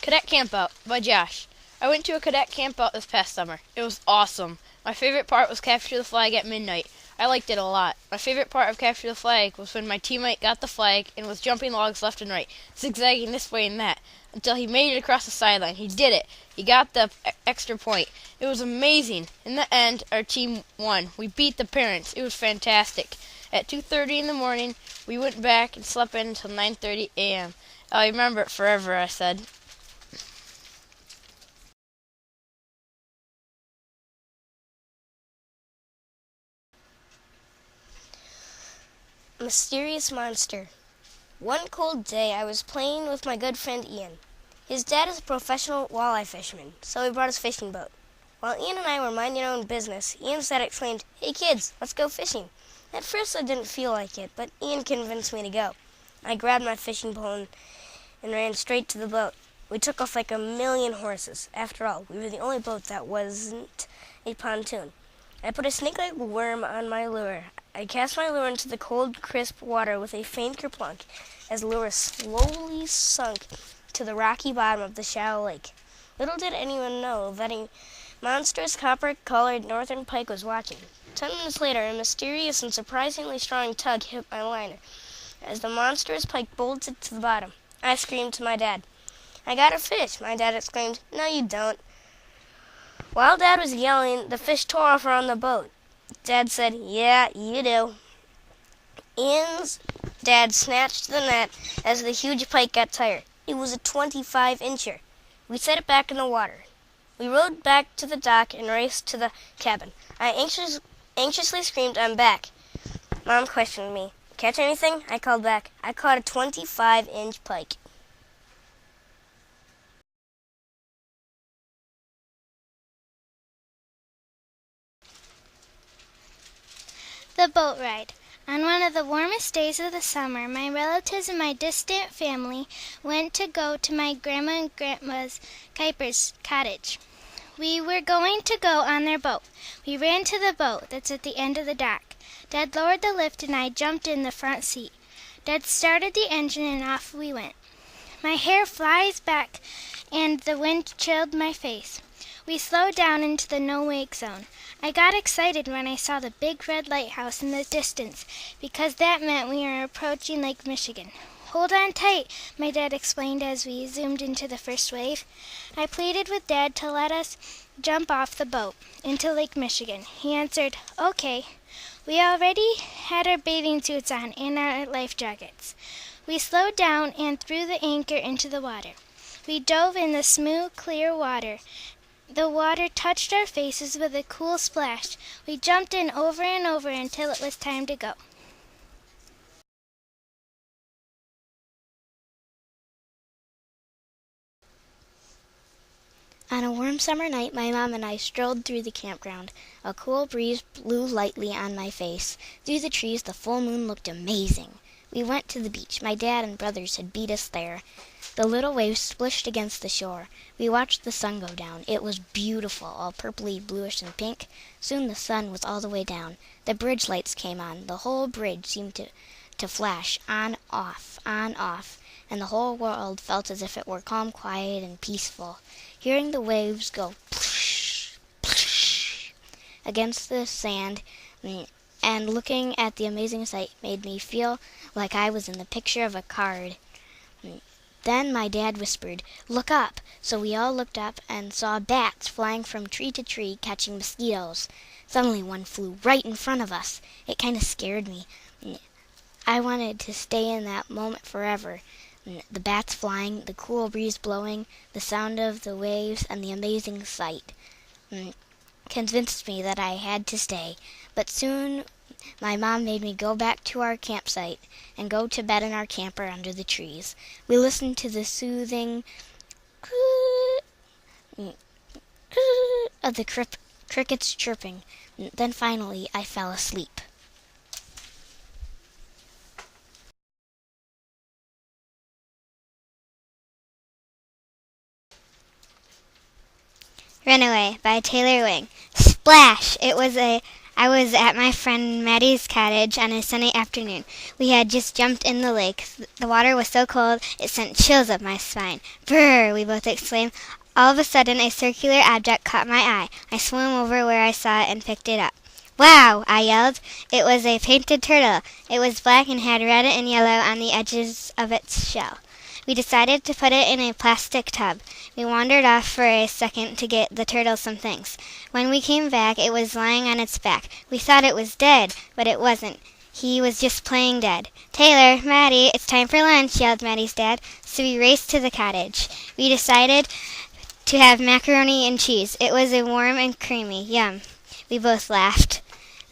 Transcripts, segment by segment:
Cadet Campout by Josh. I went to a cadet campout this past summer. It was awesome. My favorite part was capture the flag at midnight. I liked it a lot. My favorite part of capture the flag was when my teammate got the flag and was jumping logs left and right, zigzagging this way and that, until he made it across the sideline. He did it. He got the extra point. It was amazing. In the end, our team won. We beat the parents. It was fantastic. At 2:30 in the morning, we went back and slept in until 9:30 a.m. I'll remember it forever, I said. Mysterious Monster. One cold day, I was playing with my good friend Ian. His dad is a professional walleye fisherman, so he brought his fishing boat. While Ian and I were minding our own business, Ian's dad exclaimed, "Hey kids, let's go fishing." At first I didn't feel like it, but Ian convinced me to go. I grabbed my fishing pole and ran straight to the boat. We took off like a million horses. After all, we were the only boat that wasn't a pontoon. I put a snake-like worm on my lure. I cast my lure into the cold, crisp water with a faint kerplunk as the lure slowly sunk to the rocky bottom of the shallow lake. Little did anyone know that a monstrous copper-colored northern pike was watching. 10 minutes later, a mysterious and surprisingly strong tug hit my liner. As the monstrous pike bolted to the bottom, I screamed to my dad. "I got a fish!" My dad exclaimed. "No, you don't." While Dad was yelling, the fish tore off around the boat. Dad said, "Yeah, you do." Ian's dad snatched the net as the huge pike got tired. It was a 25-incher. We set it back in the water. We rowed back to the dock and raced to the cabin. I anxiously screamed, "I'm back." Mom questioned me. "Catch anything?" I called back. "I caught a 25-inch pike." The boat ride. On one of the warmest days of the summer, my relatives and my distant family went to go to my grandma and grandpa's Kuiper's cottage. We were going to go on their boat. We ran to the boat that's at the end of the dock. Dad lowered the lift and I jumped in the front seat. Dad started the engine and off we went. My hair flies back and the wind chilled my face. We slowed down into the no-wake zone. I got excited when I saw the big red lighthouse in the distance because that meant we were approaching Lake Michigan. "Hold on tight," my dad explained as we zoomed into the first wave. I pleaded with Dad to let us jump off the boat into Lake Michigan. He answered, "Okay." We already had our bathing suits on and our life jackets. We slowed down and threw the anchor into the water. We dove in the smooth, clear water. The water touched our faces with a cool splash. We jumped in over and over until it was time to go. On a warm summer night, my mom and I strolled through the campground. A cool breeze blew lightly on my face. Through the trees, the full moon looked amazing. We went to the beach. My dad and brothers had beat us there. The little waves splished against the shore. We watched the sun go down. It was beautiful, all purpley, bluish, and pink. Soon the sun was all the way down. The bridge lights came on. The whole bridge seemed to flash on, off, and the whole world felt as if it were calm, quiet, and peaceful. Hearing the waves go ploosh, ploosh against the sand and looking at the amazing sight made me feel like I was in the picture of a card. Then my dad whispered, "Look up." So we all looked up and saw bats flying from tree to tree catching mosquitoes. Suddenly one flew right in front of us. It kind of scared me. I wanted to stay in that moment forever. The bats flying, the cool breeze blowing, the sound of the waves, and the amazing sight convinced me that I had to stay. But soon my mom made me go back to our campsite and go to bed in our camper under the trees. We listened to the soothing of the crickets chirping. Then finally I fell asleep. Runaway by Taylor Wing. Splash! It was a I was at my friend Maddie's cottage on a sunny afternoon. We had just jumped in the lake. The water was so cold it sent chills up my spine. Brr! We both exclaimed. All of a sudden, a circular object caught my eye. I swam over where I saw it and picked it up. Wow! I yelled. It was a painted turtle. It was black and had red and yellow on the edges of its shell. We decided to put it in a plastic tub. We wandered off for a second to get the turtle some things. When we came back, it was lying on its back. We thought it was dead, but it wasn't. He was just playing dead. Taylor, Maddie, it's time for lunch, yelled Maddie's dad. So we raced to the cottage. We decided to have macaroni and cheese. It was warm and creamy. Yum. We both laughed.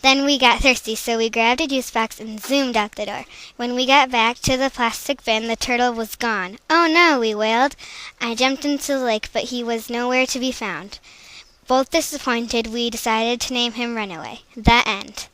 Then we got thirsty, so we grabbed a juice box and zoomed out the door. When we got back to the plastic bin, the turtle was gone. Oh no, we wailed. I jumped into the lake, but he was nowhere to be found. Both disappointed, we decided to name him Runaway. The end.